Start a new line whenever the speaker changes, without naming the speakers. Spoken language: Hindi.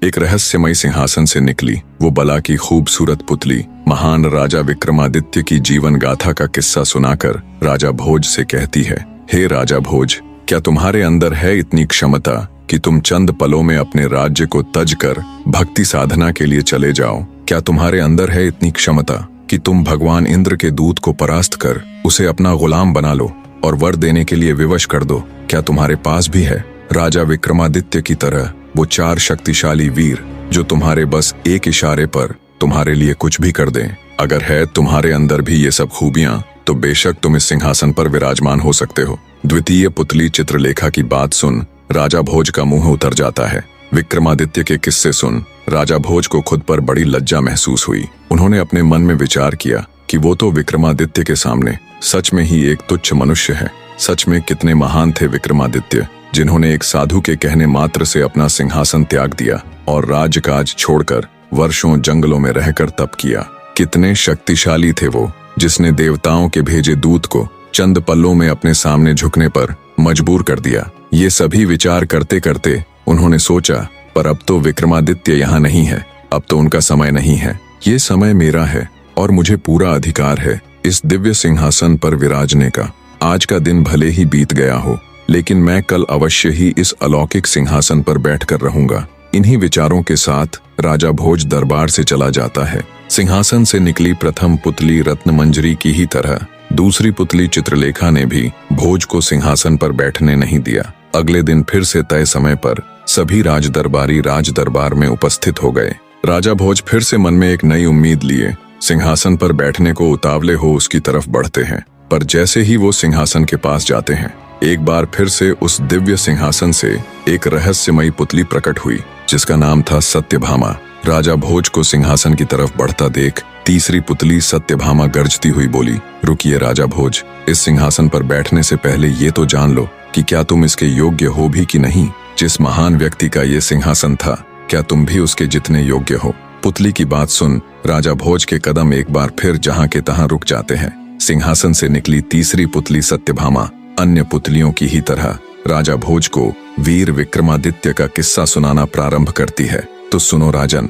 एक रहस्यमय सिंहासन से निकली वो बला की खूबसूरत पुतली महान राजा विक्रमादित्य की जीवन गाथा का किस्सा सुनाकर राजा भोज से कहती है, हे राजा भोज, क्या तुम्हारे अंदर है इतनी क्षमता कि तुम चंद पलों में अपने राज्य को तज कर भक्ति साधना के लिए चले जाओ? क्या तुम्हारे अंदर है इतनी क्षमता कि तुम भगवान इंद्र के दूत को परास्त कर उसे अपना गुलाम बना लो और वर देने के लिए विवश कर दो? क्या तुम्हारे पास भी है राजा विक्रमादित्य की तरह वो 4 शक्तिशाली वीर जो तुम्हारे बस एक इशारे पर तुम्हारे लिए कुछ भी कर दें? अगर है तुम्हारे अंदर भी ये सब खूबियां तो बेशक तुम इस सिंहासन पर विराजमान हो सकते हो। द्वितीय पुतली चित्रलेखा की बात सुन राजा भोज का मुंह उतर जाता है। विक्रमादित्य के किस्से सुन राजा भोज को खुद पर बड़ी लज्जा महसूस हुई। उन्होंने अपने मन में विचार किया कि वो तो विक्रमादित्य के सामने सच में ही एक तुच्छ मनुष्य है। सच में कितने महान थे विक्रमादित्य, जिन्होंने एक साधु के कहने मात्र से अपना सिंहासन त्याग दिया और राजकाज छोड़कर वर्षों जंगलों में रहकर तप किया। कितने शक्तिशाली थे वो, जिसने देवताओं के भेजे दूत को चंद पल्लों में अपने सामने झुकने पर मजबूर कर दिया। ये सभी विचार करते करते उन्होंने सोचा, पर अब तो विक्रमादित्य यहाँ नहीं है, अब तो उनका समय नहीं है। ये समय मेरा है और मुझे पूरा अधिकार है इस दिव्य सिंहासन पर विराजने का। आज का दिन भले ही बीत गया हो, लेकिन मैं कल अवश्य ही इस अलौकिक सिंहासन पर बैठकर रहूंगा। इन्हीं विचारों के साथ राजा भोज दरबार से चला जाता है। सिंहासन से निकली प्रथम पुतली रत्नमंजरी की ही तरह दूसरी पुतली चित्रलेखा ने भी भोज को सिंहासन पर बैठने नहीं दिया। अगले दिन फिर से तय समय पर सभी राजदरबारी राज दरबार में उपस्थित हो गए। राजा भोज फिर से मन में एक नई उम्मीद लिए सिंहासन पर बैठने को उतावले हो उसकी तरफ बढ़ते हैं। पर जैसे ही वो सिंहासन के पास जाते हैं, एक बार फिर से उस दिव्य सिंहासन से एक रहस्यमयी पुतली प्रकट हुई जिसका नाम था सत्यभामा। राजा भोज को सिंहासन की तरफ बढ़ता देख तीसरी पुतली सत्यभामा गरजती हुई बोली, रुकिए राजा भोज, इस सिंहासन पर बैठने से पहले ये तो जान लो कि क्या तुम इसके योग्य हो भी कि नहीं। जिस महान व्यक्ति का ये सिंहासन था, क्या तुम भी उसके जितने योग्य हो? पुतली की बात सुन राजा भोज के कदम एक बार फिर जहां के तहां रुक जाते हैं। सिंहासन से निकली तीसरी पुतली सत्यभामा अन्य पुतलियों की ही तरह राजा भोज को वीर विक्रमादित्य का किस्सा सुनाना प्रारंभ करती है। तो सुनो राजन।